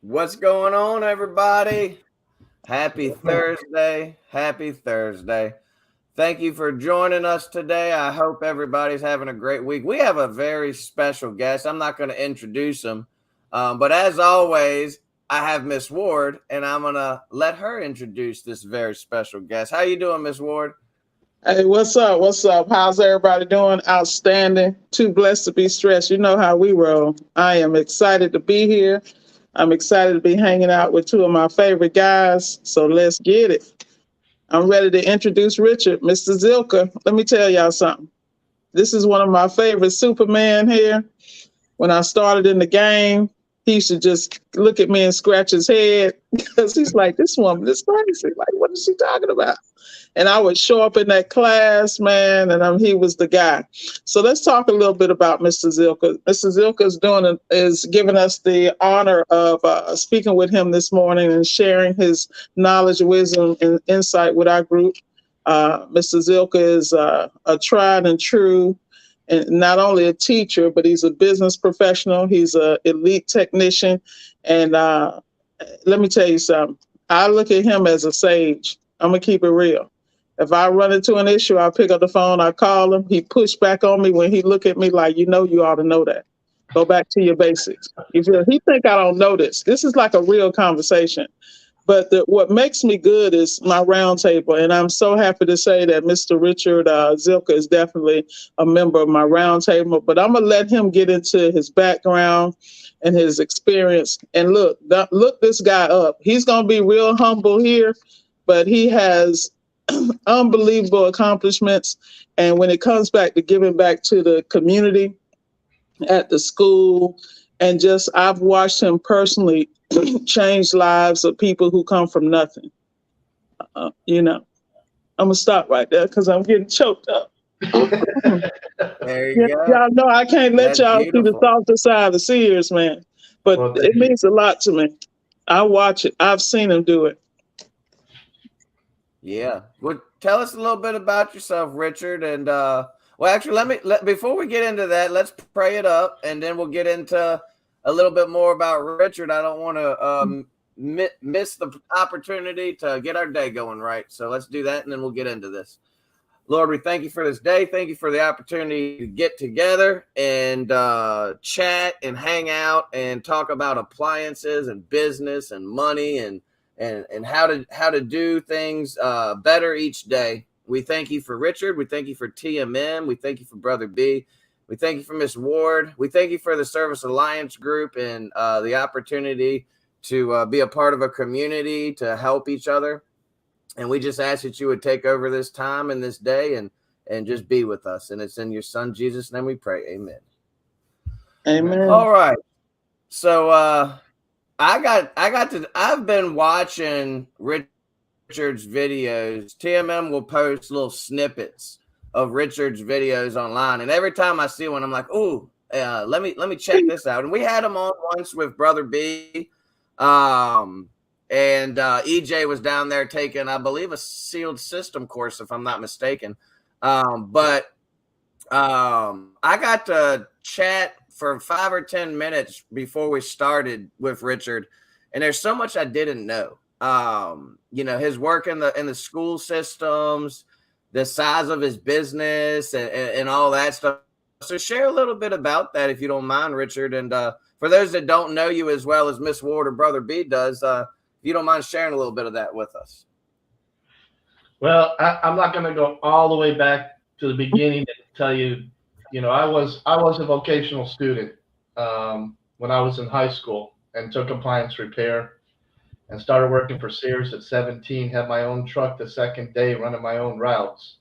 What's going on, everybody? Happy Thursday. Happy Thursday. Thank you for joining us today. I hope everybody's having a great week. We have a very special guest. I'm not going to introduce him, but as always, I have Miss Ward, and I'm going to let her introduce this very special guest. How you doing, Miss Ward? Hey, what's up? What's up? How's everybody doing? Outstanding. Too blessed to be stressed. You know how we roll. I am excited to be here. I'm excited to be hanging out with two of my favorite guys. So let's get it. I'm ready to introduce Richard, Mr. Zilka. Let me tell y'all something. This is one of my favorite Superman here. When I started in the game, he used to just look at me and scratch his head because he's like, this woman is crazy. Like, what is she talking about? And I would show up in that class, man, and he was the guy. So let's talk a little bit about Mr. Zilka. Mr. Zilka is giving us the honor of speaking with him this morning and sharing his knowledge, wisdom, and insight with our group. Mr. Zilka is a tried and true, and not only a teacher, but he's a business professional. He's an elite technician, and let me tell you something. I look at him as a sage. I'm gonna keep it real. If I run into an issue, I pick up the phone, I call him. He pushed back on me when he look at me like, you ought to know that. Go back to your basics. If he think I don't know this, this is like a real conversation. But what makes me good is my roundtable, and I'm so happy to say that Mr. Richard Zilka is definitely a member of my roundtable. But I'm gonna let him get into his background and his experience. And look this guy up. He's gonna be real humble here, but he has unbelievable accomplishments. And when it comes back to giving back to the community at the school, and just I've watched him personally change lives of people who come from nothing. I'm gonna stop right there because I'm getting choked up. There you go. Y'all know I can't let That's y'all see the beautiful. softer side of the Sears, man. But Well, it means a lot to me. I watch it. I've seen him do it. Yeah. Well, tell us a little bit about yourself, Richard. And actually, before we get into that, let's pray it up, and then we'll get into a little bit more about Richard. I don't want to miss the opportunity to get our day going right. So let's do that, and then we'll get into this. Lord, we thank you for this day. Thank you for the opportunity to get together and chat and hang out and talk about appliances and business and money and how to do things better each day. We thank you for Richard. We thank you for TMM. We thank you for Brother B. We thank you for Miss Ward. We thank you for the Service Alliance Group and the opportunity to be a part of a community to help each other. And we just ask that you would take over this time and this day and just be with us. And it's in your Son Jesus' name we pray. Amen. Amen. All right. So I've been watching Richard's videos. TMM will post little snippets of Richard's videos online, and every time I see one, I'm like, "Ooh, let me check this out." And we had him on once with Brother B, and EJ was down there taking, I believe, a sealed system course, if I'm not mistaken. But I got to chat for 5 or 10 minutes before we started with Richard, and there's so much I didn't know. His work in the school systems, the size of his business, and all that stuff. So share a little bit about that, if you don't mind, Richard. And for those that don't know you as well as Miss Ward or Brother B does, if you don't mind sharing a little bit of that with us. Well, I'm not going to go all the way back to the beginning and tell you, I was a vocational student when I was in high school and took appliance repair and started working for Sears at 17, had my own truck the second day, running my own routes.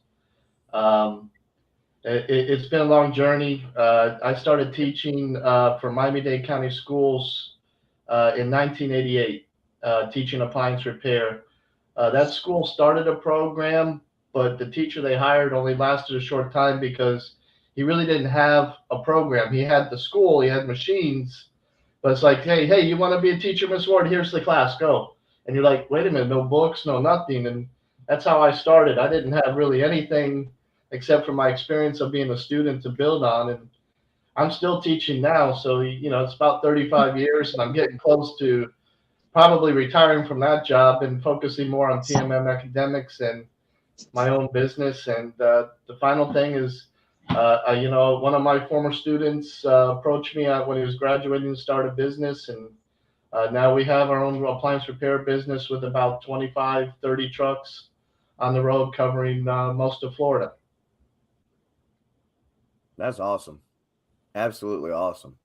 It's been a long journey. I started teaching for Miami-Dade County Schools in 1988, teaching appliance repair. That school started a program, but the teacher they hired only lasted a short time because he really didn't have a program. He had the school, he had machines, but it's like, hey, you want to be a teacher, Miss Ward? Here's the class, go. And you're like, wait a minute, no books, no nothing. And that's how I started. I didn't have really anything except for my experience of being a student to build on. And I'm still teaching now. So, it's about 35 years, and I'm getting close to probably retiring from that job and focusing more on TMM academics and my own business. And the final thing is, one of my former students approached me when he was graduating to start a business. And now we have our own appliance repair business with about 25, 30 trucks on the road covering most of Florida. That's awesome. Absolutely awesome.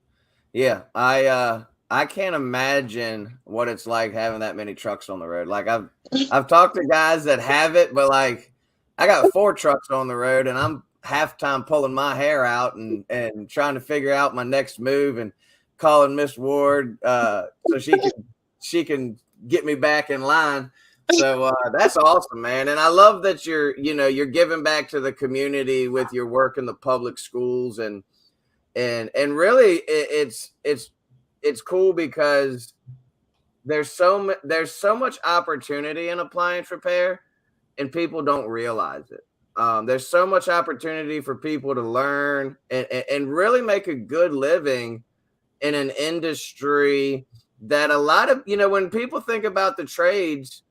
Yeah, I can't imagine what it's like having that many trucks on the road. Like I've talked to guys that have it, but like I got 4 trucks on the road and I'm half time pulling my hair out and trying to figure out my next move and calling Miss Ward so she can get me back in line. So that's awesome, man. And I love that you're giving back to the community with your work in the public schools and really it's cool because there's so much opportunity in appliance repair and people don't realize it. There's so much opportunity for people to learn and really make a good living in an industry that a lot of, when people think about the trades,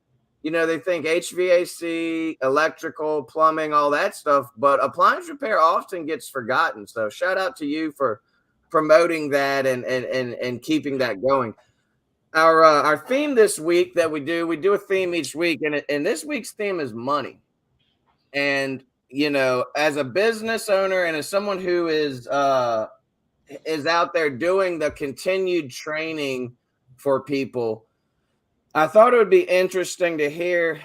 they think HVAC, electrical, plumbing, all that stuff, but appliance repair often gets forgotten. So shout out to you for promoting that and keeping that going. Our theme this week that we do a theme each week, and this week's theme is money. And as a business owner and as someone who is out there doing the continued training for people, I thought it would be interesting to hear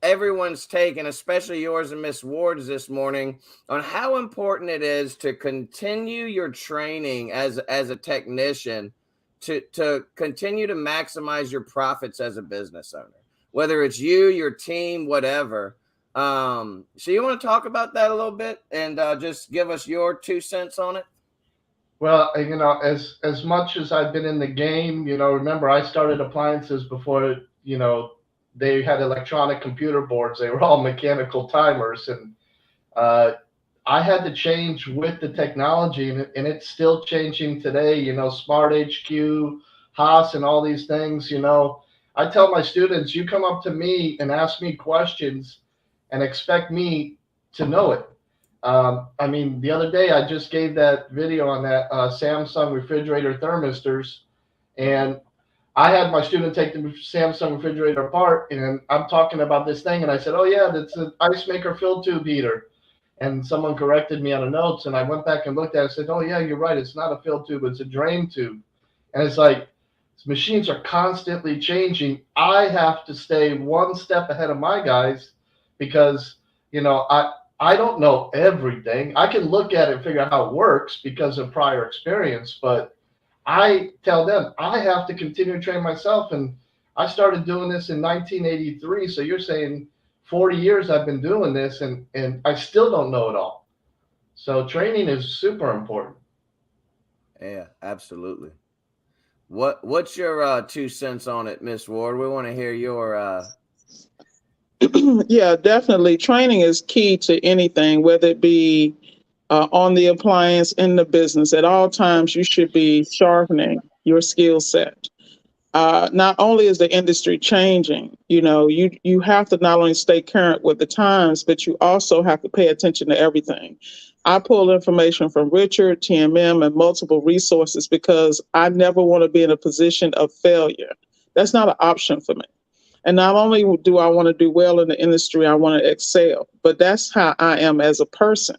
everyone's take, and especially yours and Miss Ward's this morning, on how important it is to continue your training as a technician to continue to maximize your profits as a business owner, whether it's you, your team, whatever. So you want to talk about that a little bit and just give us your 2 cents on it? Well, as much as I've been in the game, remember I started appliances before, they had electronic computer boards. They were all mechanical timers. And I had to change with the technology, and it's still changing today, Smart HQ, Haas, and all these things. I tell my students, you come up to me and ask me questions and expect me to know it. The other day I just gave that video on that Samsung refrigerator thermistors, and I had my student take the Samsung refrigerator apart, and I'm talking about this thing, and I said, oh yeah, that's an ice maker fill tube heater. And someone corrected me on the notes, and I went back and looked at it and said, oh yeah, you're right, it's not a fill tube, it's a drain tube. And it's like, machines are constantly changing. I have to stay one step ahead of my guys because, I don't know everything. I can look at it and figure out how it works because of prior experience, but I tell them I have to continue to train myself. And I started doing this in 1983. So you're saying 40 years I've been doing this and I still don't know it all. So training is super important. Yeah, absolutely. What's your 2 cents on it, Miss Ward? We want to hear your Yeah, definitely. Training is key to anything, whether it be on the appliance, in the business. At all times, you should be sharpening your skill set. Not only is the industry changing, you have to not only stay current with the times, but you also have to pay attention to everything. I pull information from Richard, TMM, and multiple resources because I never want to be in a position of failure. That's not an option for me. And not only do I want to do well in the industry, I want to excel, but that's how I am as a person.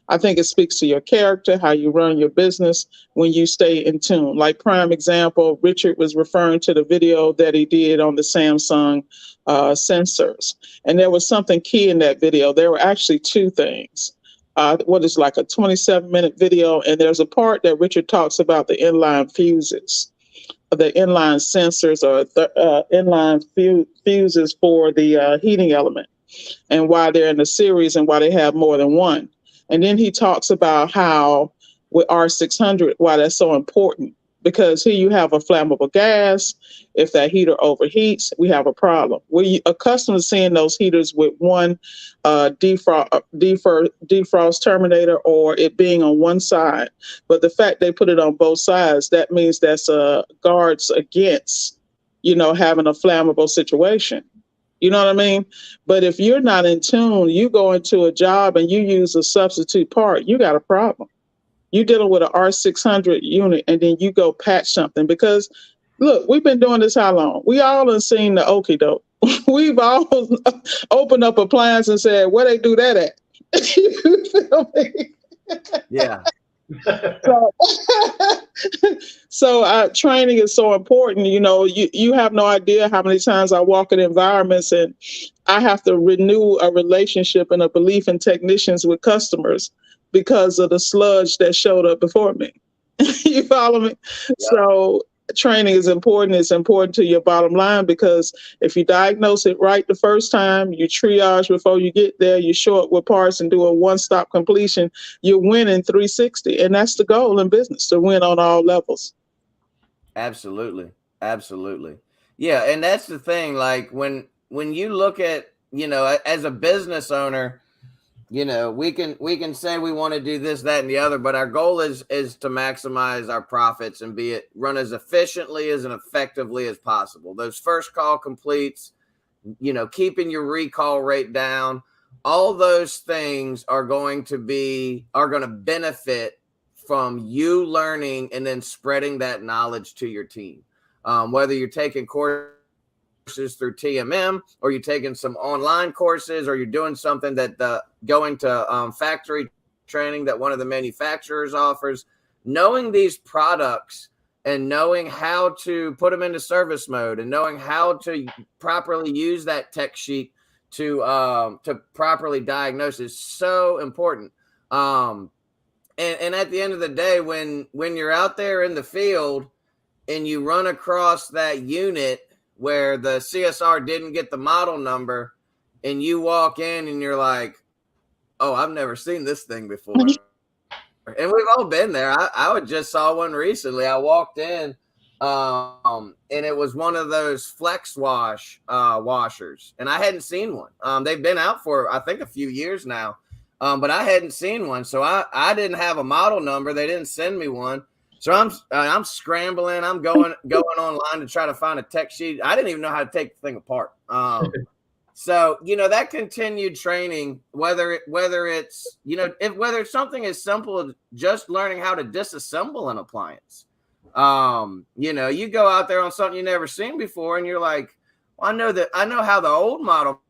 I think it speaks to your character, how you run your business when you stay in tune. Like prime example, Richard was referring to the video that he did on the Samsung sensors. And there was something key in that video. There were actually 2 things. What is like a 27-minute video. And there's a part that Richard talks about the inline fuses, the inline sensors or inline fuses for the heating element, and why they're in a series and why they have more than one. And then he talks about how with R600, why that's so important, because here you have a flammable gas. If that heater overheats, we have a problem. We're accustomed to seeing those heaters with one defrost terminator or it being on one side. But the fact they put it on both sides, that means that's guards against, having a flammable situation. You know what I mean? But if you're not in tune, you go into a job and you use a substitute part, you got a problem. You're dealing with an R600 unit and then you go patch something because, look, we've been doing this how long? We all have seen the okie doke. We've all opened up appliance and said, where they do that at? You feel me? Yeah. So training is so important. You have no idea how many times I walk in environments and I have to renew a relationship and a belief in technicians with customers because of the sludge that showed up before me. You follow me? Yeah. So training is important. It's important to your bottom line because if you diagnose it right the first time, you triage before you get there, you show up with parts and do a one-stop completion, you win in 360. And that's the goal in business, to win on all levels. Absolutely. Absolutely. Yeah. And that's the thing. Like when you look at, as a business owner, we can say we want to do this, that, and the other, but our goal is to maximize our profits and run as efficiently and effectively as possible. Those first call completes, keeping your recall rate down, all those things are going to benefit from you learning and then spreading that knowledge to your team. Whether you're taking courses through TMM, or you're taking some online courses, or you're doing something that going to factory training that one of the manufacturers offers, knowing these products and knowing how to put them into service mode and knowing how to properly use that tech sheet to properly diagnose is so important. And at the end of the day, when you're out there in the field and you run across that unit where the CSR didn't get the model number and you walk in and you're like, oh, I've never seen this thing before. And we've all been there. I just saw one recently. I walked in and it was one of those flex wash washers, and I hadn't seen one. They've been out for, I think, a few years now, but I hadn't seen one. So I didn't have a model number. They didn't send me one. So I'm scrambling. I'm going online to try to find a tech sheet. I didn't even know how to take the thing apart. So that continued training, whether it's whether it's something as simple as just learning how to disassemble an appliance. You go out there on something you never seen before, and you're like, well, I know how the old model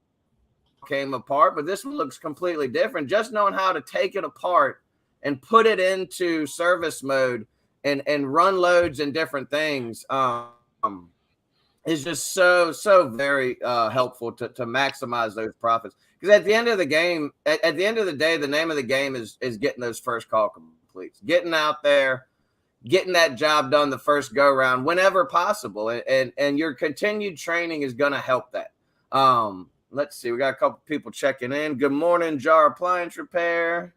came apart, but this one looks completely different. Just knowing how to take it apart and put it into service mode and run loads and different things is just so very helpful to maximize those profits. Because at the end of the game, at the end of the day, the name of the game is getting those first call completes, getting out there, getting that job done the first go round whenever possible. And your continued training is going to help that. Let's see. We got a couple people checking in. Good morning, Jar Appliance Repair.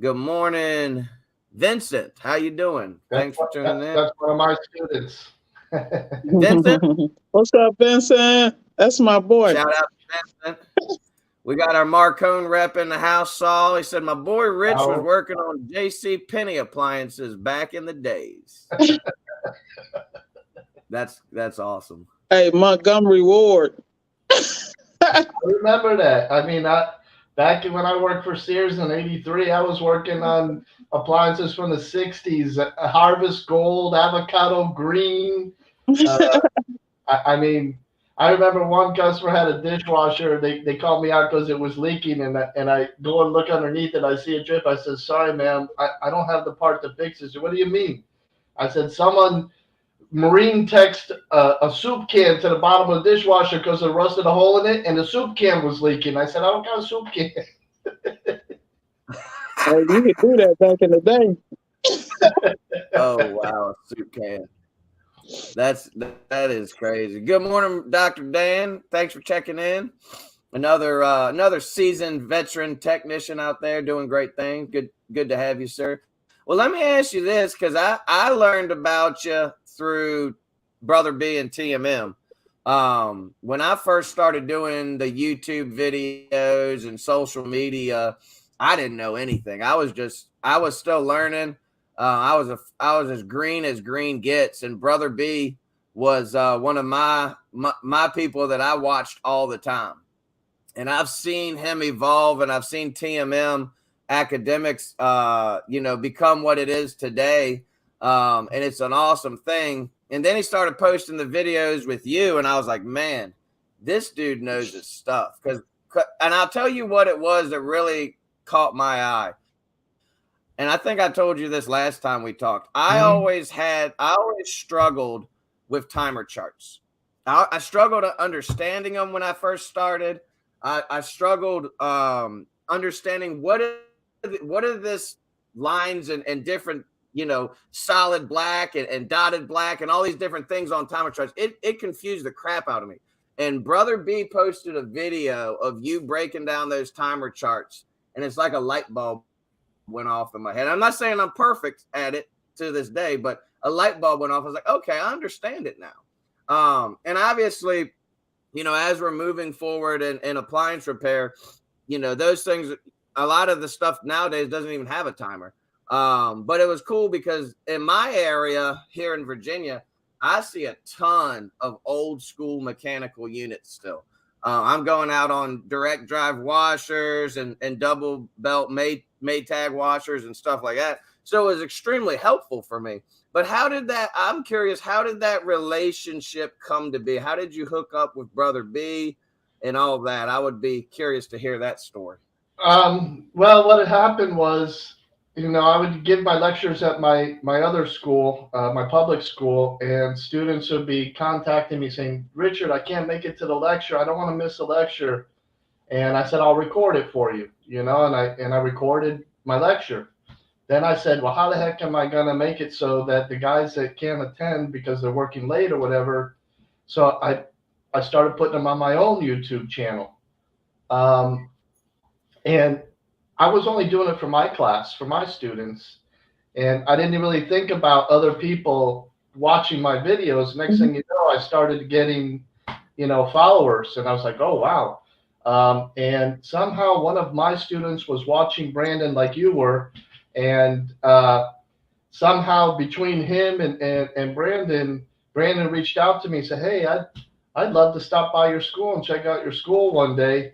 Good morning, Vincent. How you doing? Thanks for tuning in. That's one of my students. Vincent? What's up, Vincent? That's my boy. Shout out to Vincent. We got our Marcone rep in the house, Saul. He said, my boy Rich was working on J.C. Penney appliances back in the days. That's awesome. Hey, Montgomery Ward. I remember that. I mean, back when I worked for Sears in '83, I was working on appliances from the '60s, Harvest Gold, Avocado Green. I mean, I remember one customer had a dishwasher. They called me out because it was leaking, and I go and look underneath it. I see a drip. I said, sorry, ma'am, I don't have the part to fix this. What do you mean? I said, someone marine text a soup can to the bottom of the dishwasher because it rusted a hole in it, and the soup can was leaking. I said, I don't got a soup can. Oh, you could do that back in the day. Oh, wow, a soup can. That is crazy. Good morning, Dr. Dan. Thanks for checking in. Another seasoned veteran technician out there doing great things. Good to have you, sir. Well, let me ask you this, because I learned about you through Brother B and TMM. When I first started doing the YouTube videos and social media, I didn't know anything. I was still learning. I was as green gets, and Brother B was one of my people that I watched all the time. And I've seen him evolve, and I've seen TMM academics, become what it is today. And it's an awesome thing. And then he started posting the videos with you, and I was like, man, this dude knows his stuff. And I'll tell you what it was that really caught my eye. And I think I told you this last time we talked. I always struggled with timer charts. I struggled understanding them when I first started. I struggled understanding what are this lines and different, solid black and dotted black and all these different things on timer charts. It confused the crap out of me. And Brother B posted a video of you breaking down those timer charts, and it's like a light bulb went off in my head. I'm not saying I'm perfect at it to this day, but a light bulb went off. I was like, okay, I understand it now. And obviously, as we're moving forward in appliance repair, those things, a lot of the stuff nowadays doesn't even have a timer. But it was cool because in my area here in Virginia, I see a ton of old school mechanical units still. I'm going out on direct drive washers and double belt Maytag washers and stuff like that. So it was extremely helpful for me. But I'm curious, how did that relationship come to be? How did you hook up with Brother B and all that? I would be curious to hear that story. Well, what had happened was, I would give my lectures at my other school, my public school, and students would be contacting me saying, Richard, I can't make it to the lecture. I don't want to miss a lecture. And I said, I'll record it for you, and I recorded my lecture. Then I said, well, how the heck am I going to make it so that the guys that can't attend because they're working late or whatever? So I started putting them on my own YouTube channel. And I was only doing it for my class, for my students. And I didn't really think about other people watching my videos. Next thing you know, I started getting, followers. And I was like, oh, wow. And somehow one of my students was watching Brandon like you were. And somehow between him and Brandon reached out to me and said, hey, I'd love to stop by your school and check out your school one day.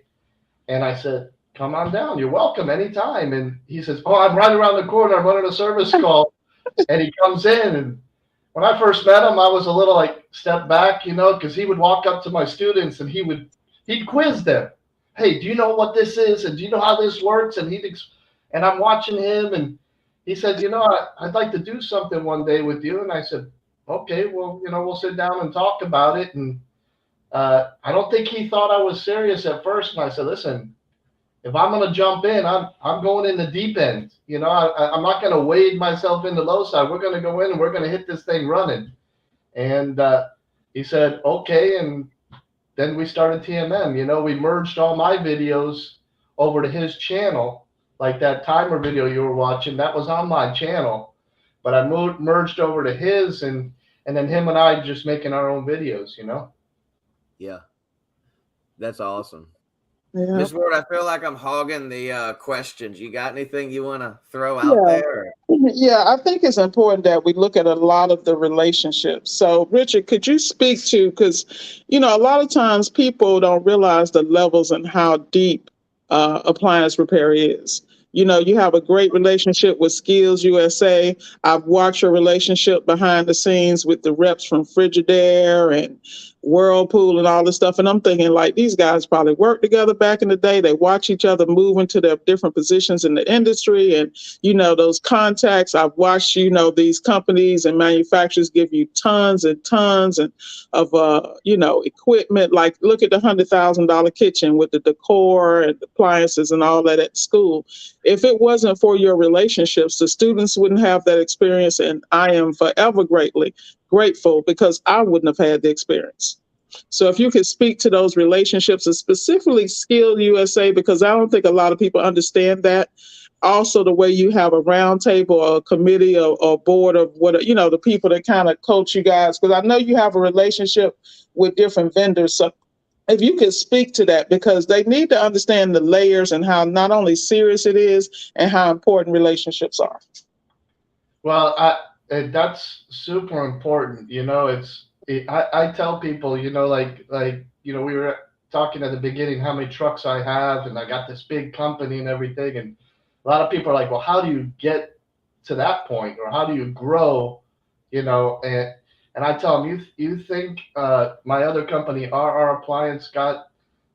And I said, come on down. You're welcome anytime. And he says, oh, I'm right around the corner. I'm running a service call. And he comes in. And when I first met him, I was a little step back, because he would walk up to my students and he'd quiz them. Hey, do you know what this is? And do you know how this works? And and I'm watching him, and he said, I'd like to do something one day with you. And I said, okay, well, we'll sit down and talk about it. And I don't think he thought I was serious at first. And I said, listen, if I'm going to jump in, I'm going in the deep end. I'm not going to wade myself in the low side. We're going to go in and we're going to hit this thing running. And he said, okay. And then we started TMM. We merged all my videos over to his channel. Like that timer video you were watching, that was on my channel, but I merged over to his, and then him and I just making our own videos, Yeah, that's awesome. Yeah. Ms. Ward, I feel like I'm hogging the questions. You got anything you want to throw out there? Yeah, I think it's important that we look at a lot of the relationships. So, Richard, could you speak to, because, a lot of times people don't realize the levels and how deep appliance repair is. You have a great relationship with Skills USA. I've watched your relationship behind the scenes with the reps from Frigidaire and Whirlpool and all this stuff. And I'm thinking, these guys probably worked together back in the day. They watch each other move into their different positions in the industry. And, those contacts, I've watched, these companies and manufacturers give you tons and tons of equipment. Like, look at the $100,000 kitchen with the decor and appliances and all that at school. If it wasn't for your relationships, the students wouldn't have that experience. And I am forever grateful because I wouldn't have had the experience. So if you could speak to those relationships, and specifically Skill USA, because I don't think a lot of people understand that. Also, the way you have a round table or a committee or board of the people that kind of coach you guys, because I know you have a relationship with different vendors. So if you could speak to that, because they need to understand the layers and how not only serious it is and how important relationships are. Well, that's super important. I tell people, we were talking at the beginning how many trucks I have, and I got this big company and everything, and a lot of people are like, well, how do you get to that point, or how do you grow, and I tell them, you think my other company, RR Appliance, got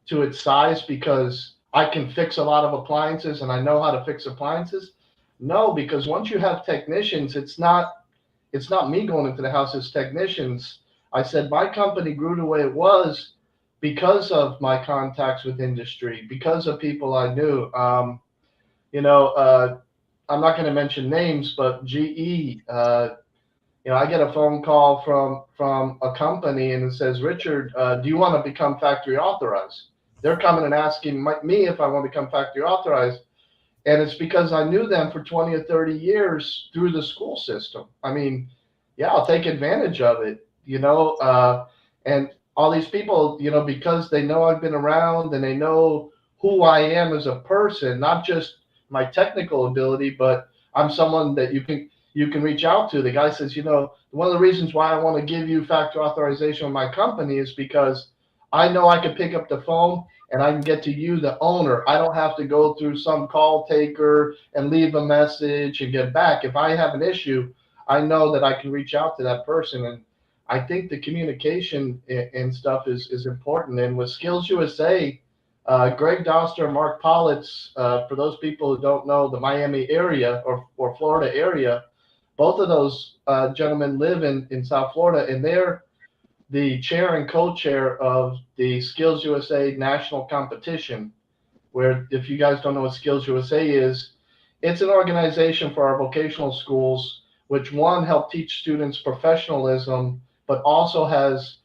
to its size because I can fix a lot of appliances and I know how to fix appliances? No, because once you have technicians, it's not me going into the house as technicians. I said my company grew the way it was because of my contacts with industry, because of people I knew. You know, I'm not going to mention names, but GE. I get a phone call from a company and it says, Richard, do you want to become factory authorized? They're coming and asking me if I want to become factory authorized. And it's because I knew them for 20 or 30 years through the school system. I mean, yeah, I'll take advantage of it, and all these people, because they know I've been around and they know who I am as a person, not just my technical ability, but I'm someone that you can reach out to. The guy says, one of the reasons why I want to give you factory authorization with my company is because I know I can pick up the phone and I can get to you, the owner. I don't have to go through some call taker and leave a message and get back. If I have an issue, I know that I can reach out to that person. And I think the communication and stuff is important. And with Skills USA, Greg Doster and Mark Politz, for those people who don't know the Miami area or Florida area, both of those gentlemen live in South Florida, and they're the chair and co-chair of the Skills USA national competition, where, if you guys don't know what Skills USA is, it's an organization for our vocational schools, which one help teach students professionalism, but also has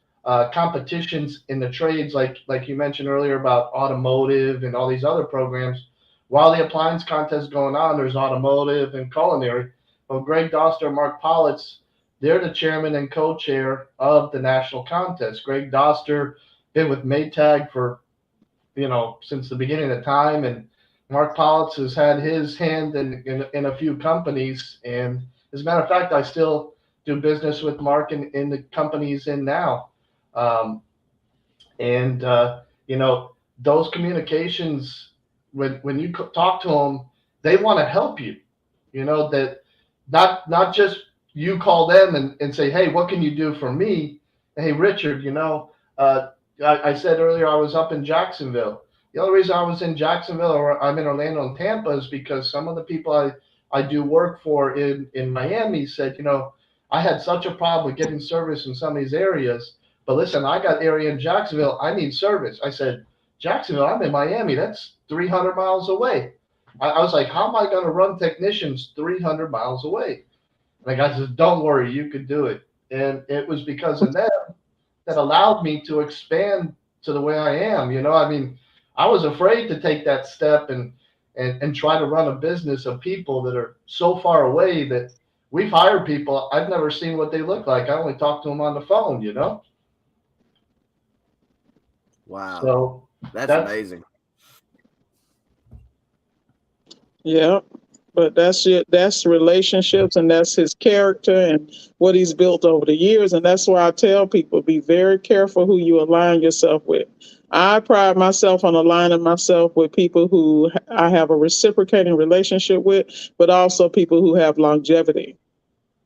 competitions in the trades, like you mentioned earlier about automotive and all these other programs. While the appliance contest is going on, there's automotive and culinary. Well, Greg Doster, Mark Politz, they're the chairman and co-chair of the national contest. Greg Doster been with Maytag for, since the beginning of time, and Mark Politz has had his hand in a few companies. And as a matter of fact, I still do business with Mark in the company he's in now. And those communications, when you talk to them, they want to help you. That not just you call them and say, hey, what can you do for me? Hey, Richard, I said earlier I was up in Jacksonville. The only reason I was in Jacksonville, or I'm in Orlando and Tampa, is because some of the people I do work for in Miami said, I had such a problem with getting service in some of these areas. But listen, I got area in Jacksonville. I need service. I said, Jacksonville, I'm in Miami. That's 300 miles away. I was like, how am I going to run technicians 300 miles away? And the guy says, don't worry, you could do it. And it was because of them that allowed me to expand to the way I am. I mean, I was afraid to take that step and try to run a business of people that are so far away that we've hired people. I've never seen what they look like. I only talk to them on the phone, Wow. So that's amazing. Yeah, but that's relationships, and that's his character and what he's built over the years. And that's why I tell people, be very careful who you align yourself with. I pride myself on aligning myself with people who I have a reciprocating relationship with, but also people who have longevity.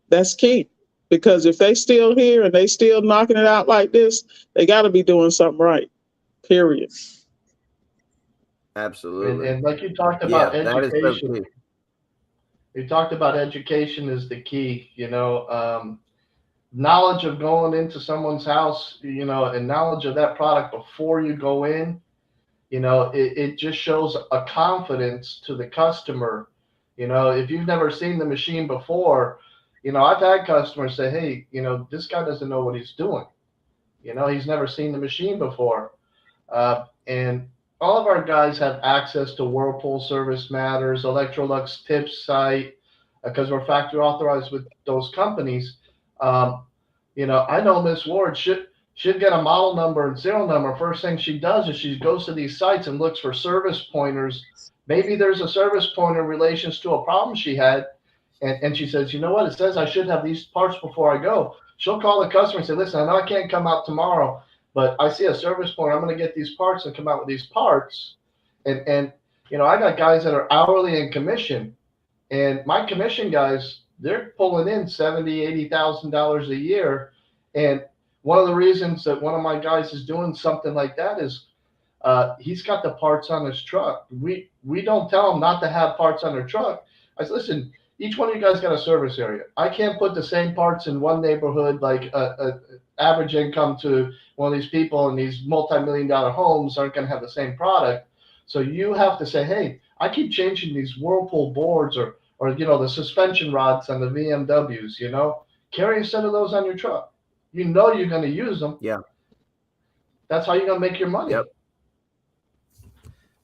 That's key, because if they still here and they still knocking it out like this, they got to be doing something right, period. Absolutely. And like you talked about, that is so key. You talked about education is the key, knowledge of going into someone's house, and knowledge of that product before you go in, it just shows a confidence to the customer. If you've never seen the machine before, I've had customers say, hey, this guy doesn't know what he's doing. He's never seen the machine before. And all of our guys have access to Whirlpool Service Matters, Electrolux Tips site, because we're factory authorized with those companies. I know Miss Ward should get a model number and serial number. First thing she does is she goes to these sites and looks for service pointers. Maybe there's a service pointer in relations to a problem she had. And she says, you know what? It says I should have these parts before I go. she'll call the customer and say, listen, I know I can't come out tomorrow, but I see a service point. I'm going to get these parts and come out with these parts. And I got guys that are hourly and commission, and my commission guys, they're pulling in $70,000, $80,000 a year. And one of the reasons that one of my guys is doing something like that is he's got the parts on his truck. We don't tell him not to have parts on their truck. I said, listen, each one of you guys got a service area. I can't put the same parts in one neighborhood, like a average income to one of these people in these multi-million-dollar homes aren't going to have the same product. So you have to say, hey, I keep changing these Whirlpool boards or the suspension rods on the VMWs, carry a set of those on your truck. You're going to use them. Yeah. That's how you're going to make your money. Yep.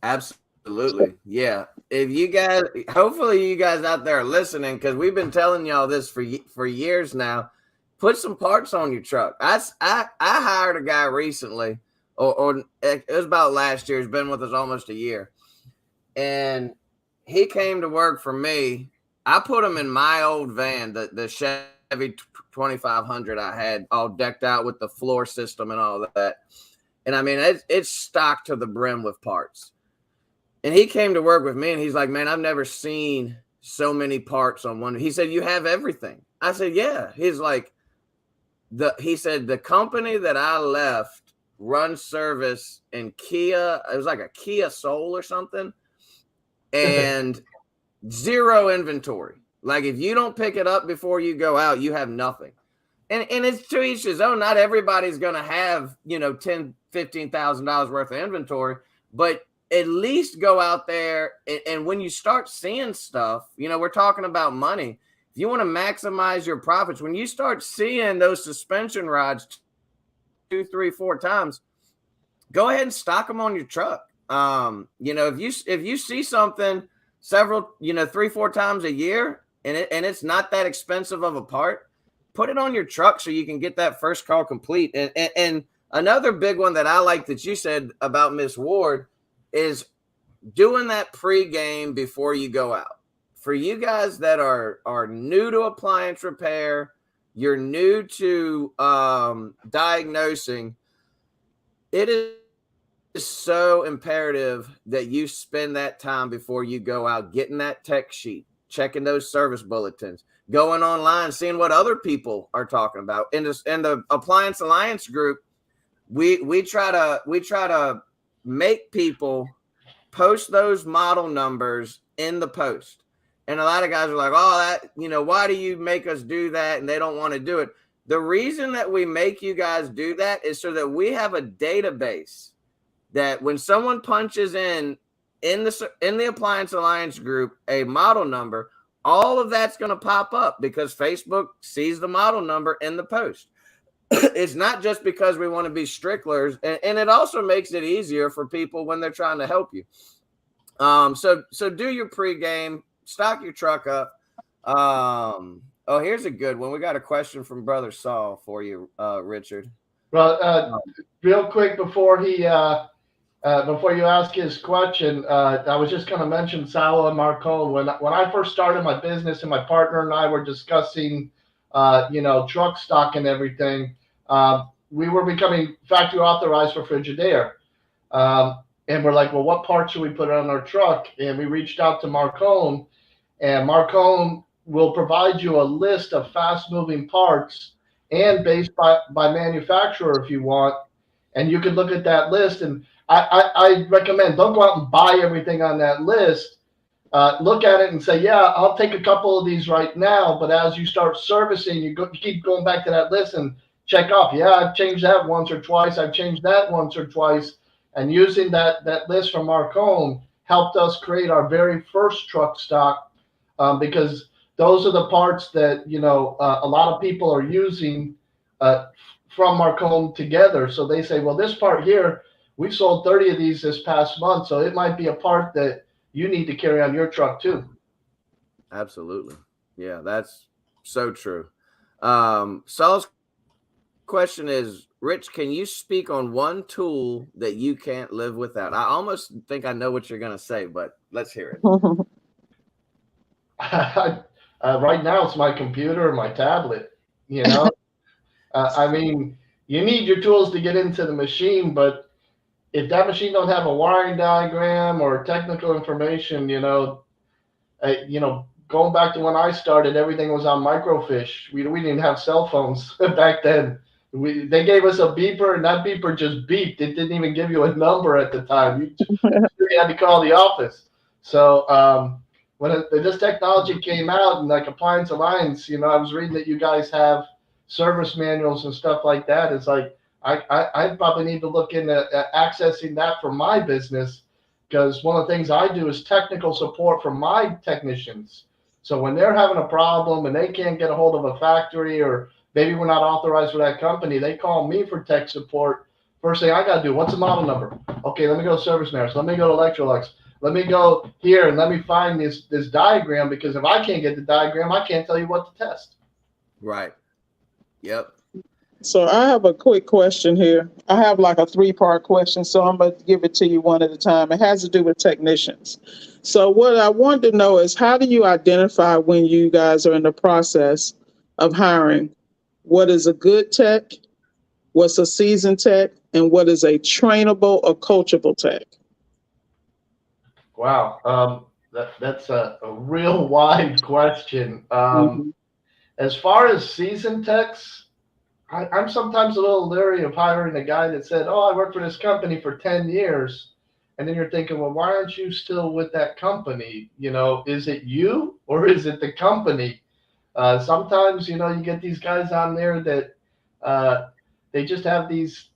Absolutely. Yeah. If you guys, hopefully you guys out there are listening, because we've been telling y'all this for years now. Put some parts on your truck. I hired a guy recently, or it was about last year. He's been with us almost a year. And he came to work for me. I put him in my old van, the Chevy 2500 I had, all decked out with the floor system and all that. And I mean, it's stocked to the brim with parts. And he came to work with me, and he's like, man, I've never seen so many parts on one. He said, you have everything. I said, yeah. He's like, he said, the company that I left runs service in Kia. It was like a Kia Soul or something. And zero inventory. Like, if you don't pick it up before you go out, you have nothing. And it's to each his own. Not everybody's going to have, $10,000, $15,000 worth of inventory, but at least go out there. And when you start seeing stuff, we're talking about money. If you want to maximize your profits, when you start seeing those suspension rods 2, 3, 4 times, go ahead and stock them on your truck. If you see something several, 3, 4 times a year, and it's not that expensive of a part, put it on your truck so you can get that first call complete. And another big one that I like that you said about Miss Ward is doing that pregame before you go out. For you guys that are new to appliance repair, you're new to diagnosing, it is so imperative that you spend that time before you go out, getting that tech sheet, checking those service bulletins, going online, seeing what other people are talking about. In the Appliance Alliance group, we try to make people post those model numbers in the post. And a lot of guys are like, oh, that, why do you make us do that? And they don't want to do it. The reason that we make you guys do that is so that we have a database that when someone punches in the Appliance Alliance group a model number, all of that's going to pop up because Facebook sees the model number in the post. It's not just because we want to be stricklers, and it also makes it easier for people when they're trying to help you. So do your pregame, stock your truck up. Here's a good one. We got a question from Brother Saul for you, Richard. Well, real quick before you ask his question, I was just going to mention Salo and Marcone. When I first started my business and my partner and I were discussing, truck stock and everything, we were becoming factory authorized for Frigidaire. And we're like, well, what parts should we put on our truck? And we reached out to Marcone, and Marcone will provide you a list of fast moving parts and based by manufacturer if you want. And you can look at that list. And I recommend don't go out and buy everything on that list. Look at it and say, yeah, I'll take a couple of these right now. But as you start servicing, you keep going back to that list and check off. Yeah, I've changed that once or twice. I've changed that once or twice. And using that list from Marcone helped us create our very first truck stock because those are the parts that, a lot of people are using from Marcone together. So they say, well, this part here, we sold 30 of these this past month. So it might be a part that you need to carry on your truck too. Absolutely. Yeah, that's so true. Saul's question is, Rich, can you speak on one tool that you can't live without? I almost think I know what you're going to say, but let's hear it. Right now it's my computer and my tablet, I mean, you need your tools to get into the machine, but if that machine don't have a wiring diagram or technical information, going back to when I started, everything was on microfiche. We didn't have cell phones back then. They gave us a beeper, and that beeper just beeped. It didn't even give you a number at the time. You had to call the office. So when this technology came out, and like Appliance Alliance, I was reading that you guys have service manuals and stuff like that. It's like I probably need to look into accessing that for my business, because one of the things I do is technical support for my technicians. So when they're having a problem and they can't get a hold of a factory, or maybe we're not authorized for that company, they call me for tech support. First thing I got to do, what's the model number? Okay, let me go to Service Manuals. Let me go to Electrolux. Let me go here and let me find this diagram, because if I can't get the diagram, I can't tell you what to test. Right. Yep. So I have a quick question here. I have like a 3-part question, so I'm going to give it to you one at a time. It has to do with technicians. So what I want to know is, how do you identify when you guys are in the process of hiring? What is a good tech? What's a seasoned tech? And what is a trainable or coachable tech? Wow. That's a real wide question. Mhm. As far as seasoned techs, I'm sometimes a little leery of hiring a guy that said, "Oh, I worked for this company for 10 years." And then you're thinking, well, why aren't you still with that company? Is it you or is it the company? Sometimes, you get these guys on there that they just have these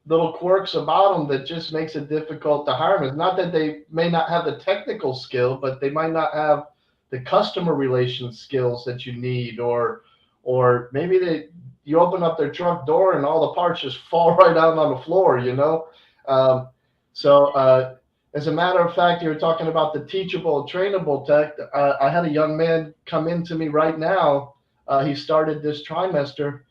little quirks about them that just makes it difficult to hire them. It's not that they may not have the technical skill, but they might not have the customer relations skills that you need, or maybe you open up their trunk door and all the parts just fall right out on the floor. So as a matter of fact, you were talking about the teachable, trainable tech. I had a young man come into me right now. He started this trimester,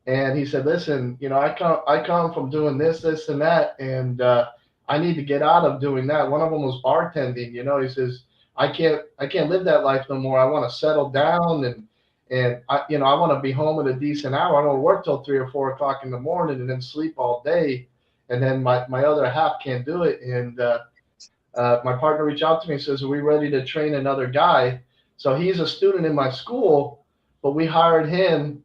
and he said, "Listen, I come from doing this, and that, and I need to get out of doing that." One of them was bartending. He says, "I can't live that life no more. I want to settle down, and I want to be home at a decent hour. I don't work till 3 or 4 o'clock in the morning and then sleep all day, and then my other half can't do it." And my partner reached out to me and says, "Are we ready to train another guy?" So he's a student in my school, but we hired him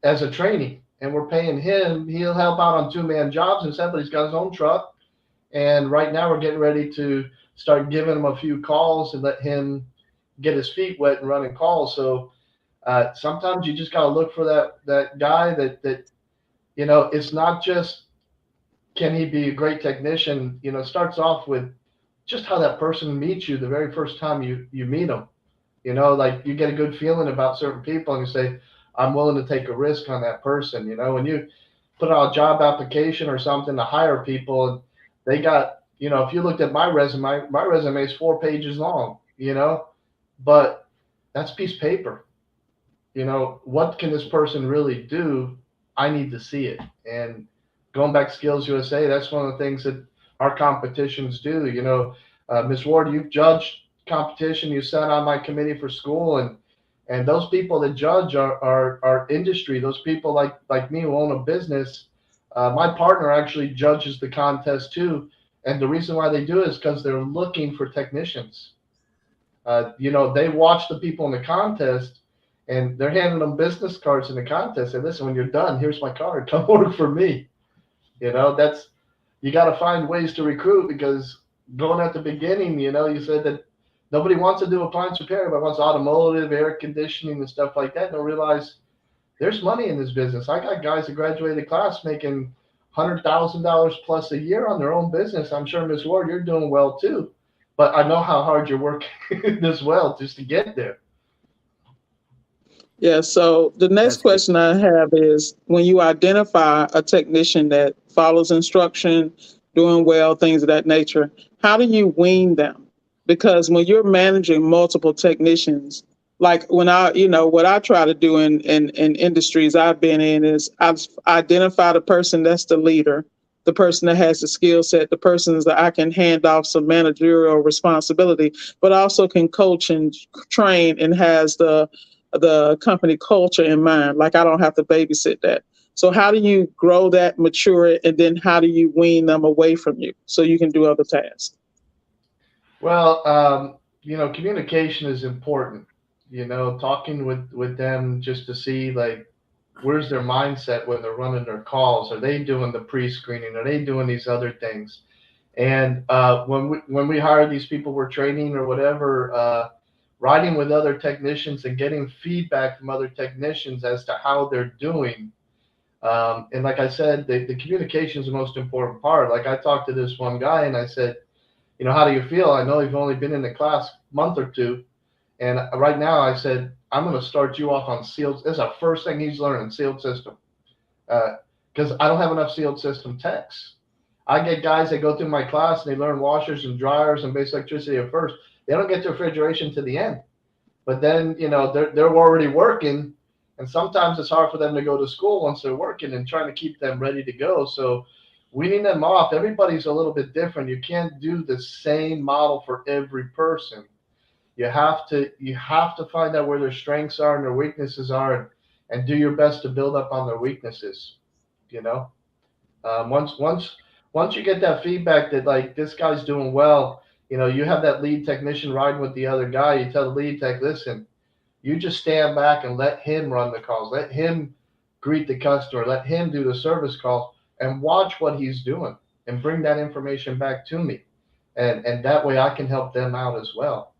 as a trainee, and we're paying him. He'll help out on 2-man jobs and stuff, but he's got his own truck. And right now we're getting ready to start giving him a few calls and let him get his feet wet and running calls. So sometimes you just got to look for that guy that it's not just can he be a great technician. It starts off with just how that person meets you the very first time you meet them. Like you get a good feeling about certain people, and you say, "I'm willing to take a risk on that person." When you put out a job application or something to hire people, and they got, if you looked at my resume is 4 pages long, but that's a piece of paper. What can this person really do? I need to see it. And going back to Skills USA, that's one of the things that our competitions do. Ms. Ward, you've judged competition. You sat on my committee for school, and those people that judge are industry. Those people like me who own a business. My partner actually judges the contest too, and the reason why they do it is because they're looking for technicians. They watch the people in the contest, and they're handing them business cards in the contest. And listen, when you're done, here's my card. Come work for me. You got to find ways to recruit, because going at the beginning, you said that nobody wants to do appliance repair, but wants automotive, air conditioning, and stuff like that. They'll realize there's money in this business. I got guys that graduated class making $100,000 plus a year on their own business. I'm sure, Ms. Ward, you're doing well too. But I know how hard you're working as well just to get there. Yeah, so the next question I have is, when you identify a technician that follows instruction, doing well, things of that nature, how do you wean them? Because when you're managing multiple technicians, like what I try to do in industries I've been in is I've identified a person that's the leader, the person that has the skill set, the persons that I can hand off some managerial responsibility, but also can coach and train and has the company culture in mind. Like I don't have to babysit that. So how do you grow that, mature it, and then how do you wean them away from you so you can do other tasks? Well, communication is important. Talking with them just to see like where's their mindset when they're running their calls. Are they doing the pre-screening? Are they doing these other things? And when we hire these people we're training or whatever, riding with other technicians and getting feedback from other technicians as to how they're doing. And like I said, the communication is the most important part. Like I talked to this one guy and I said, how do you feel? I know you've only been in the class a month or two. And right now I said, I'm going to start you off on sealed. This is the first thing he's learning, sealed system. Because I don't have enough sealed system techs. I get guys that go through my class and they learn washers and dryers and basic electricity at first. They don't get to refrigeration to the end. But then, they're already working. And sometimes it's hard for them to go to school once they're working and trying to keep them ready to go. So weaning them off, everybody's a little bit different. You can't do the same model for every person. You have to find out where their strengths are and their weaknesses are, and do your best to build up on their weaknesses. Once you get that feedback that like this guy's doing well, you have that lead technician riding with the other guy. You tell the lead tech, listen, you just stand back and let him run the calls, let him greet the customer, let him do the service call, and watch what he's doing, and bring that information back to me, and that way I can help them out as well.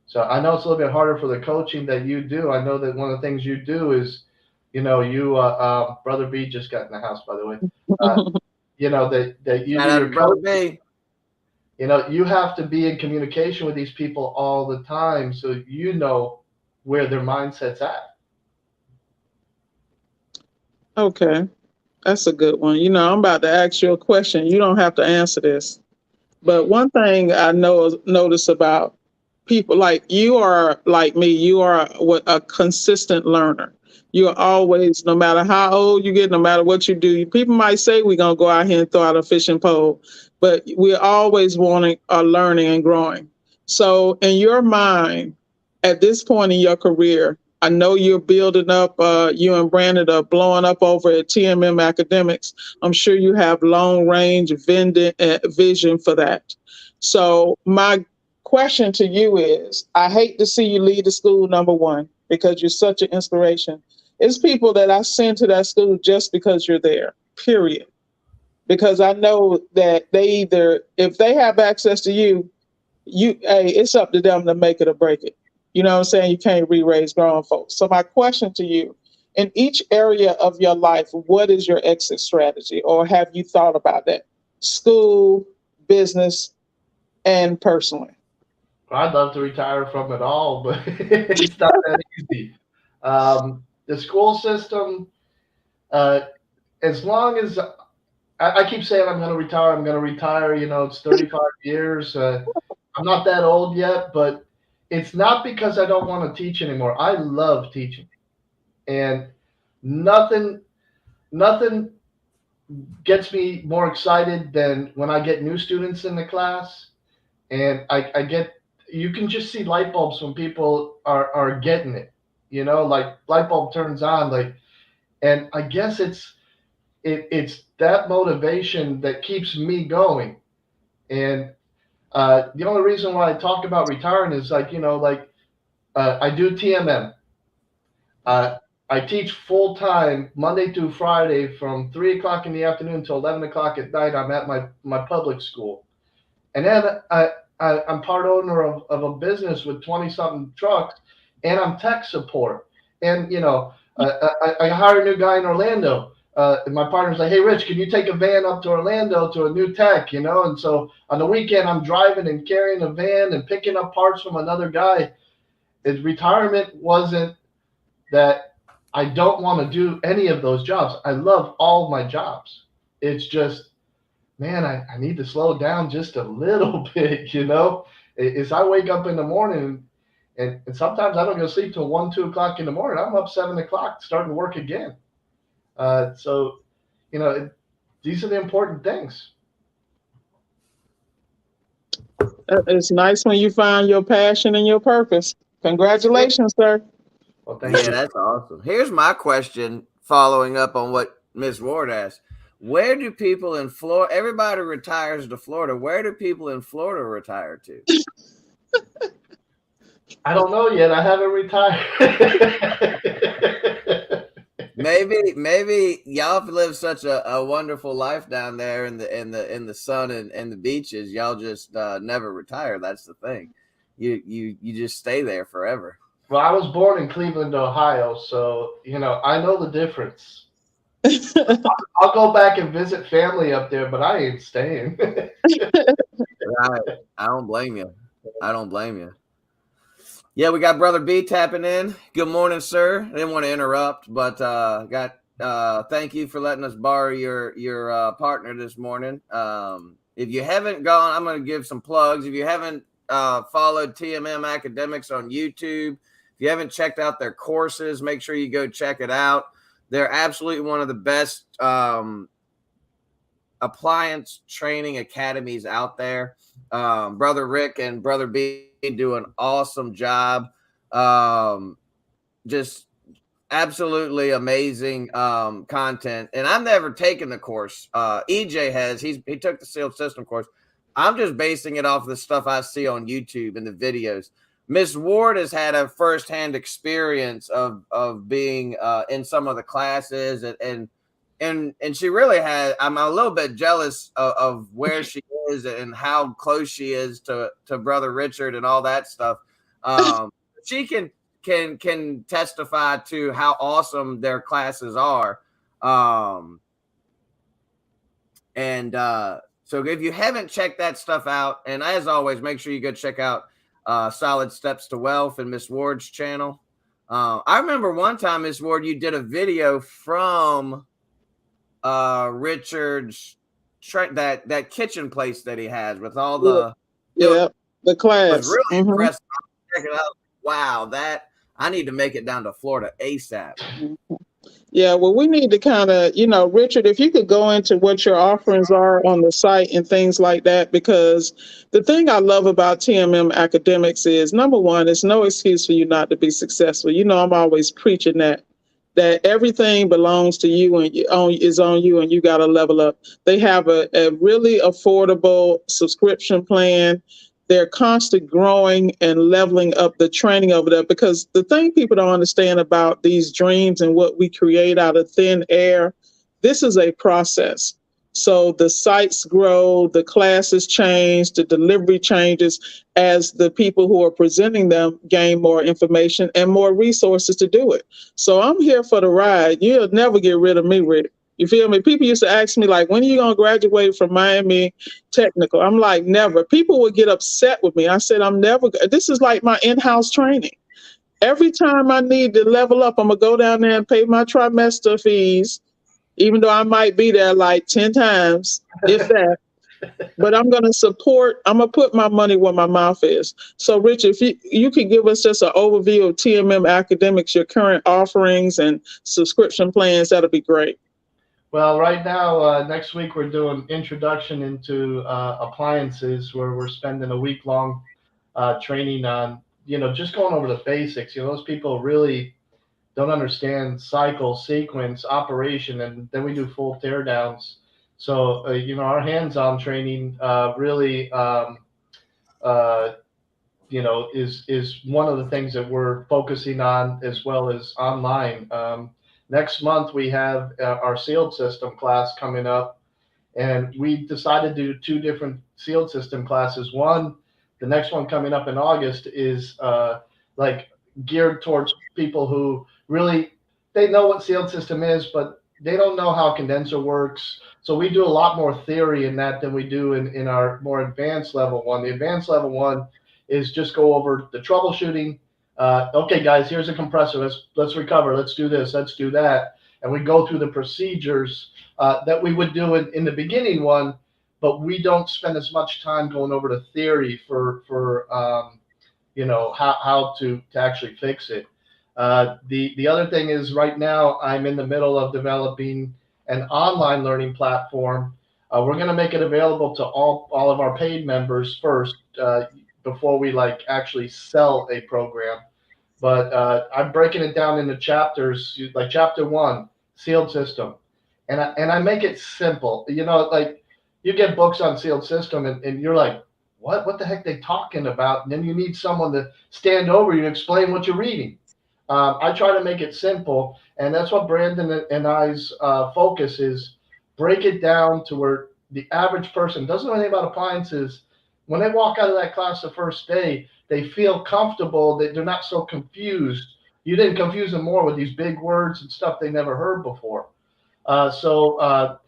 So I know it's a little bit harder for the coaching that you do. I know that one of the things you do is, Brother B just got in the house, by the way. That you do your coaching. You have to be in communication with these people all the time, so you know where their mindset's at. Okay, that's a good one. I'm about to ask you a question. You don't have to answer this, but one thing I notice about people like you are like me, you are a consistent learner. You're always, no matter how old you get, no matter what you do, people might say we're going to go out here and throw out a fishing pole, but we're always learning and growing. So in your mind, at this point in your career, I know you're building up, you and Brandon are blowing up over at TMM Academics. I'm sure you have long range vision for that. So my question to you is, I hate to see you leave the school, number one, because you're such an inspiration. It's people that I send to that school just because you're there, period. Because I know that if they have access to you, it's up to them to make it or break it. You know what I'm saying? You can't re-raise grown folks. So my question to you, in each area of your life, what is your exit strategy? Or have you thought about that? School, business, and personally. I'd love to retire from it all, but it's not that easy. The school system, as long as I keep saying I'm going to retire, it's 35 years. I'm not that old yet, but it's not because I don't want to teach anymore. I love teaching, and nothing gets me more excited than when I get new students in the class, and you can just see light bulbs when people are getting it, like light bulb turns on, and I guess it's that motivation that keeps me going. And the only reason why I talk about retiring is I do TMM. I teach full time Monday through Friday from 3 o'clock in the afternoon till 11 o'clock at night. I'm at my public school, and then I'm part owner of a business with 20-something trucks, and I'm tech support. And I hired a new guy in Orlando. And my partner's like, hey, Rich, can you take a van up to Orlando to a new tech, And so on the weekend, I'm driving and carrying a van and picking up parts from another guy. His retirement wasn't that I don't want to do any of those jobs. I love all my jobs. It's just, man, I need to slow down just a little bit, As I wake up in the morning, and sometimes I don't go to sleep till 1, 2 o'clock in the morning. I'm up 7 o'clock starting to work again. So, these are the important things. It's nice when you find your passion and your purpose. Congratulations, sir. Well, thank you. That's awesome. Here's my question, following up on what Miss Ward asks, where do people in Florida, everybody retires to Florida, where do people in Florida retire to? I don't know yet. I haven't retired. Maybe y'all have lived such a wonderful life down there in the sun and the beaches. Y'all just never retire. That's the thing. You just stay there forever. Well, I was born in Cleveland, Ohio, so I know the difference. I'll go back and visit family up there, but I ain't staying. Right. I don't blame you. I don't blame you. Yeah, we got Brother B tapping in. Good morning, sir. I didn't want to interrupt, but thank you for letting us borrow your partner this morning. If you haven't gone, I'm going to give some plugs. If you haven't followed TMM Academics on YouTube, if you haven't checked out their courses, make sure you go check it out. They're absolutely one of the best appliance training academies out there. Brother Rick and Brother B do an awesome job. Just absolutely amazing content. And I've never taken the course. EJ has. He took the sealed system course. I'm just basing it off of the stuff I see on YouTube and the videos. Miss Ward has had a firsthand experience of being in some of the classes and she really has. I'm a little bit jealous of where she is and how close she is to Brother Richard and all that stuff. She can testify to how awesome their classes are. So if you haven't checked that stuff out, and as always, make sure you go check out Solid Steps to Wealth and Miss Ward's channel. I remember one time, Miss Ward, you did a video from Richard's that kitchen place that he has with all the the class. I was really impressed. Check it out. Wow, that I need to make it down to Florida ASAP. Yeah, well, we need to kind of, Richard, if you could go into what your offerings are on the site and things like that, because the thing I love about TMM Academics is, number one, it's no excuse for you not to be successful. I'm always preaching that everything belongs to you and is on you, and you got to level up. They have a really affordable subscription plan. They're constantly growing and leveling up the training over there, because the thing people don't understand about these dreams and what we create out of thin air, this is a process. So the sites grow, the classes change, the delivery changes as the people who are presenting them gain more information and more resources to do it. So I'm here for the ride. You'll never get rid of me, Rick. You feel me? People used to ask me, like, when are you going to graduate from Miami Technical? I'm like, never. People would get upset with me. I said, I'm never. This is like my in-house training. Every time I need to level up, I'm going to go down there and pay my trimester fees, even though I might be there like 10 times, if that. But I'm going to support, I'm going to put my money where my mouth is. So, Rich, if you could give us just an overview of TMM Academics, your current offerings and subscription plans, that'll be great. Well, right now, next week, we're doing introduction into appliances, where we're spending a week-long training on, just going over the basics. Those people really don't understand cycle, sequence, operation, and then we do full teardowns. So, our hands-on training really, is one of the things that we're focusing on, as well as online. Next month, we have our sealed system class coming up, and we decided to do 2 different sealed system classes. The next one coming up in August is geared towards people who really, they know what sealed system is, but they don't know how a condenser works. So we do a lot more theory in that than we do in our more advanced level one. The advanced level one is just go over the troubleshooting. Okay, guys, here's a compressor. Let's recover. Let's do this. Let's do that. And we go through the procedures that we would do in the beginning one, but we don't spend as much time going over the theory for how to actually fix it. The other thing is, right now I'm in the middle of developing an online learning platform. We're going to make it available to all of our paid members first, before we actually sell a program. But I'm breaking it down into chapters, like chapter 1, sealed system. and I make it simple. You know, like you get books on sealed system, and you're like, what the heck they talking about? And then you need someone to stand over you and explain what you're reading. I try to make it simple, and that's what Brandon and I's focus is. Break it down to where the average person doesn't know anything about appliances. When they walk out of that class the first day, they feel comfortable, that they're not so confused. You didn't confuse them more with these big words and stuff they never heard before. That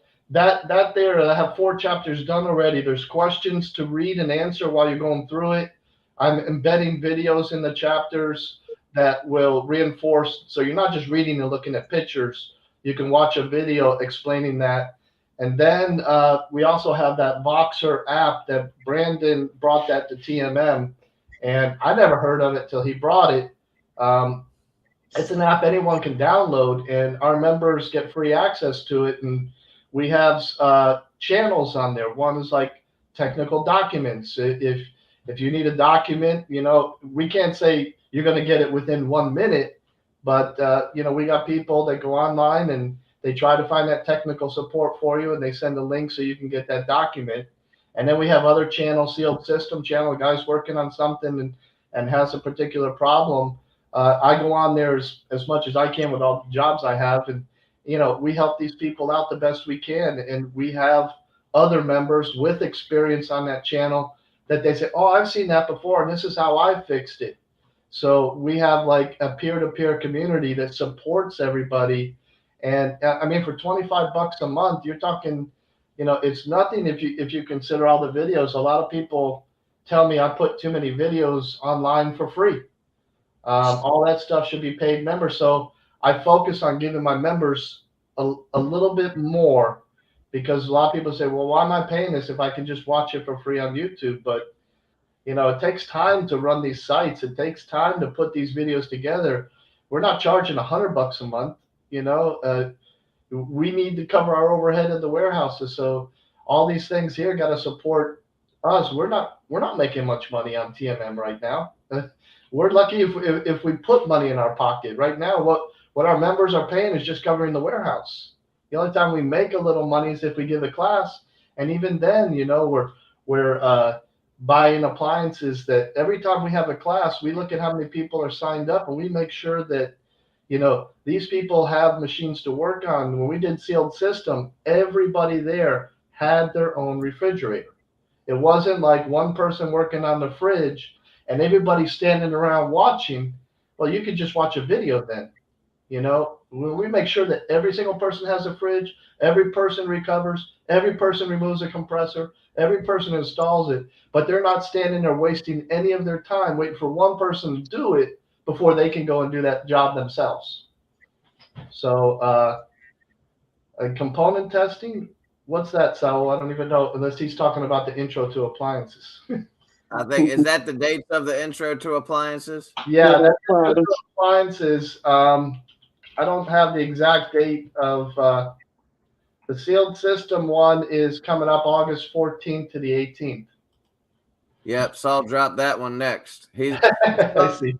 there, I have 4 chapters done already. There's questions to read and answer while you're going through it. I'm embedding videos in the chapters that will reinforce. So you're not just reading and looking at pictures. You can watch a video explaining that. And then we also have that Voxer app that Brandon brought that to TMM. And I never heard of it till he brought it. It's an app anyone can download, and our members get free access to it. And we have channels on there. One is like technical documents. If you need a document, you know, we can't say you're going to get it within 1 minute, but you know, we got people that go online and they try to find that technical support for you, and they send a link so you can get that document. And then we have other channels, sealed system channel, guys working on something and has a particular problem. I go on there as much as I can with all the jobs I have, and you know, we help these people out the best we can. And we have other members with experience on that channel that they say, oh, I've seen that before, and this is how I fixed it. So we have like a peer-to-peer community that supports everybody. And I mean, for $25 a month, you're talking, you know, it's nothing if you consider all the videos. A lot of people tell me I put too many videos online for free. All that stuff should be paid members. So I focus on giving my members a little bit more, because a lot of people say, well, why am I paying this if I can just watch it for free on YouTube? But, you know, it takes time to run these sites. It takes time to put these videos together. We're not charging $100 a month. You know, we need to cover our overhead in the warehouses. So all these things here got to support us. We're not making much money on TMM right now. We're lucky if we put money in our pocket. Right now, what our members are paying is just covering the warehouse. The only time we make a little money is if we give a class, and even then, you know, we're buying appliances. That every time we have a class, we look at how many people are signed up, and we make sure that, you know, these people have machines to work on. When we did sealed system, everybody there had their own refrigerator. It wasn't like one person working on the fridge and everybody standing around watching. Well, you could just watch a video then. You know, we make sure that every single person has a fridge, every person recovers, every person removes a compressor, every person installs it, but they're not standing there wasting any of their time waiting for one person to do it before they can go and do that job themselves. So component testing, what's that, Saul? I don't even know, unless he's talking about the intro to appliances. I think, is that the dates of the intro to appliances? Yeah, that's intro to appliances. I don't have the exact date of the sealed system one is coming up August 14th to the 18th. Yep, Saul dropped that one next. He's I see.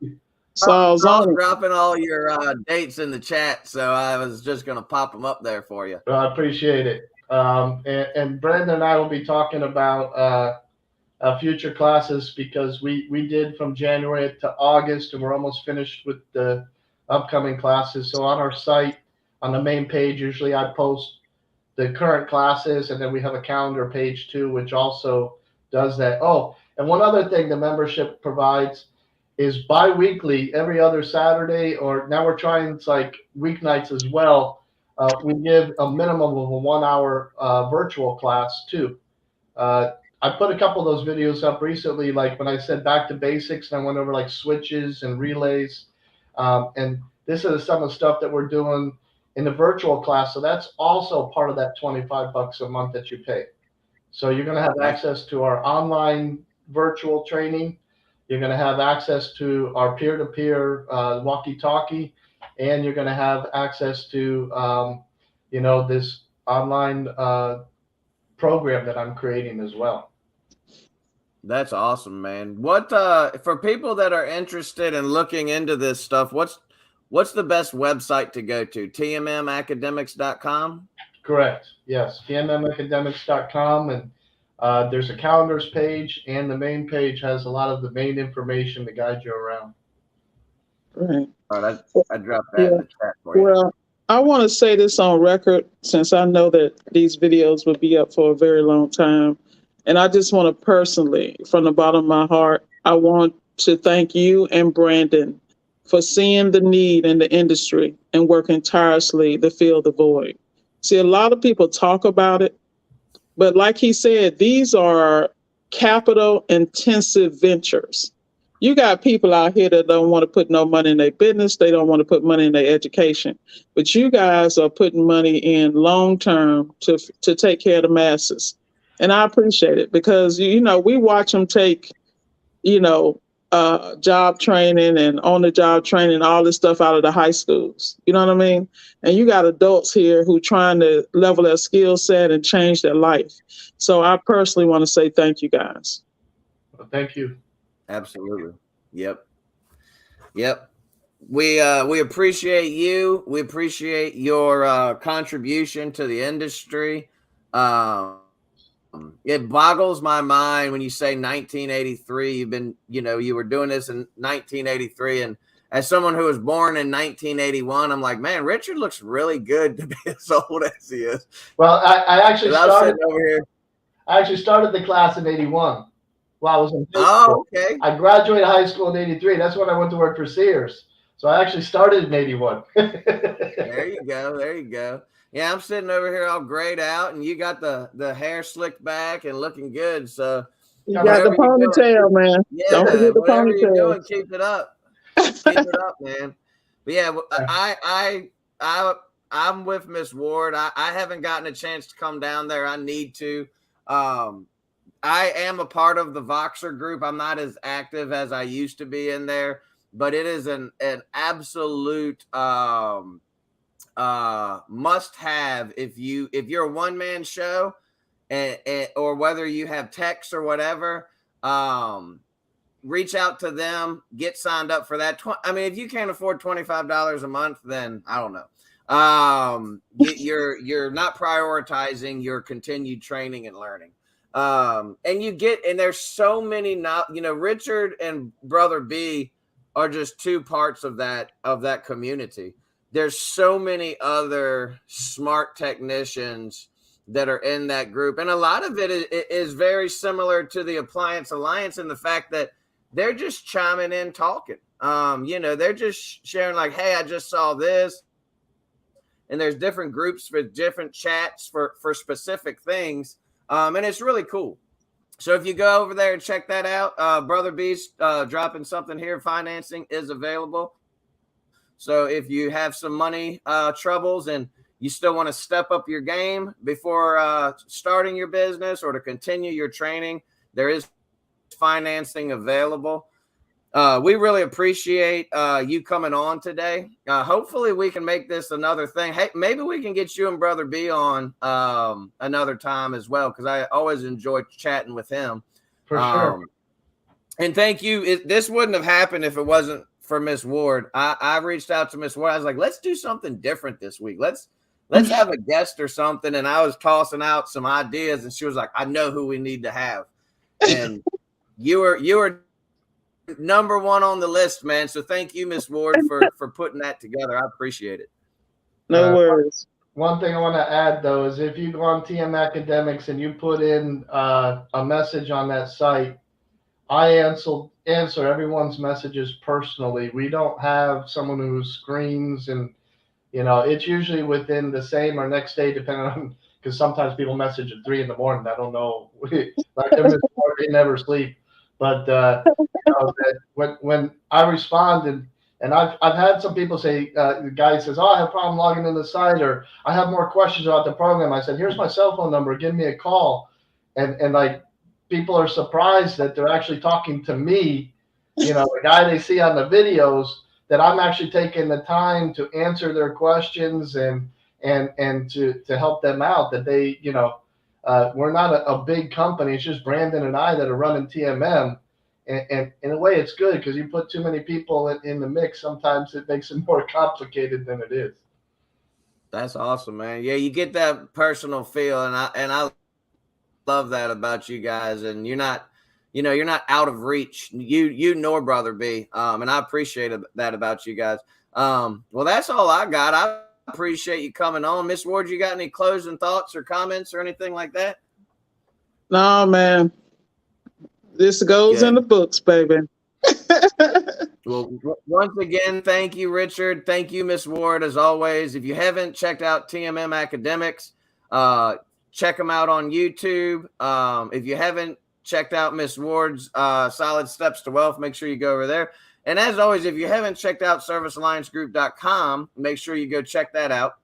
Saul's dropping all your dates in the chat, so I was just going to pop them up there for you. I appreciate it. And Brandon and I will be talking about future classes, because we did from January to August, and we're almost finished with the upcoming classes. So on our site, on the main page, usually I post the current classes, and then we have a calendar page too, which also does that. Oh, and one other thing the membership provides is bi-weekly, every other Saturday, or now we're trying, it's like weeknights as well. We give a minimum of a 1 hour virtual class too. I put a couple of those videos up recently, like when I said back to basics, and I went over like switches and relays. And this is some of the stuff that we're doing in the virtual class. So that's also part of that $25 a month that you pay. So you're going to have access to our online virtual training. You're going to have access to our peer-to-peer walkie-talkie, and you're going to have access to, you know, this online program that I'm creating as well. That's awesome, man. What for people that are interested in looking into this stuff, what's the best website to go to? TMMacademics.com? Correct. Yes. tmmacademics.com, and there's a calendars page, and the main page has a lot of the main information to guide you around. Right. All right, I dropped that Yeah. in the chat for you. Well, I want to say this on record, since I know that these videos will be up for a very long time. And I just want to personally, from the bottom of my heart, I want to thank you and Brandon for seeing the need in the industry and working tirelessly to fill the void. See, a lot of people talk about it, but like he said, these are capital intensive ventures. You got people out here that don't want to put no money in their business. They don't want to put money in their education. But you guys are putting money in long term to take care of the masses. And I appreciate it because, you know, we watch them take, you know, job training and on the job training, all this stuff out of the high schools. You know what I mean? And you got adults here who trying to level their skill set and change their life. So I personally want to say thank you guys. Well, thank you. Absolutely. Yep. We appreciate you. We appreciate your contribution to the industry. It boggles my mind when you say 1983. You've been, you know, you were doing this in 1983, and as someone who was born in 1981, I'm like, man, Richard looks really good to be as old as he is. Well, I actually started over here. I actually started the class in 81 while I was in high Oh, school. okay. I graduated high school in 83. That's when I went to work for Sears. So I actually started in 81. There you go. There you go. Yeah, I'm sitting over here all grayed out, and you got the hair slicked back and looking good. So You got the ponytail, man. yeah, Don't forget the whatever you're ponytail. doing, keep it up. Keep it up, man. But yeah, I'm with Miss Ward. I haven't gotten a chance to come down there. I need to. I am a part of the Voxer group. I'm not as active as I used to be in there, but it is an absolute must have if you're a one man show, or whether you have text or whatever. Reach out to them, get signed up for that. I mean, if you can't afford $25 a month, then I don't know. You're not prioritizing your continued training and learning. And there's so many, Richard and Brother B are just two parts of that community. There's so many other smart technicians that are in that group. And a lot of it is very similar to the Appliance Alliance in the fact that they're just chiming in, talking. They're just sharing like, hey, I just saw this. And there's different groups with different chats for specific things. And it's really cool. So if you go over there and check that out, Brother Beast dropping something here, financing is available. So if you have some money troubles and you still want to step up your game before starting your business or to continue your training, there is financing available. We really appreciate you coming on today. Hopefully we can make this another thing. Hey, maybe we can get you and Brother B on another time as well, because I always enjoy chatting with him. For sure. And thank you. This wouldn't have happened if it wasn't for Miss Ward. I reached out to Miss Ward. I was like, let's do something different this week. Let's have a guest or something. And I was tossing out some ideas, and she was like, I know who we need to have. And you were number one on the list, man. So thank you, Miss Ward, for putting that together. I appreciate it. No worries. One thing I want to add, though, is if you go on TM Academics and you put in a message on that site, I answer everyone's messages personally. We don't have someone who screens, and it's usually within the same or next day, depending on, because sometimes people message at 3 a.m. I don't know, like they never sleep. But when I respond, and I've had some people say, the guy says, oh, I have a problem logging in the site, or I have more questions about the program. I said, here's my cell phone number, give me a call. And like, people are surprised that they're actually talking to me, the guy they see on the videos, that I'm actually taking the time to answer their questions and to help them out, that they, we're not a big company. It's just Brandon and I that are running TMM. And in a way, it's good, because you put too many people in the mix. Sometimes it makes it more complicated than it is. That's awesome, man. Yeah, you get that personal feel, and I love that about you guys. And you're not, you're not out of reach. You nor Brother B. And I appreciate that about you guys. Well, that's all I got. I appreciate you coming on, Miss Ward. You got any closing thoughts or comments or anything like that? No, man. This goes in the books, baby. Well, once again, thank you, Richard. Thank you, Miss Ward, as always. If you haven't checked out TMM Academics, check them out on YouTube. If you haven't checked out Miss Ward's Solid Steps to Wealth, make sure you go over there. And as always, if you haven't checked out servicealliancegroup.com, make sure you go check that out.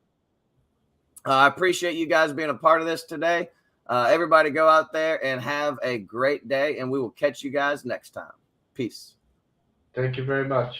I appreciate you guys being a part of this today. Everybody go out there and have a great day, and we will catch you guys next time. Peace. Thank you very much.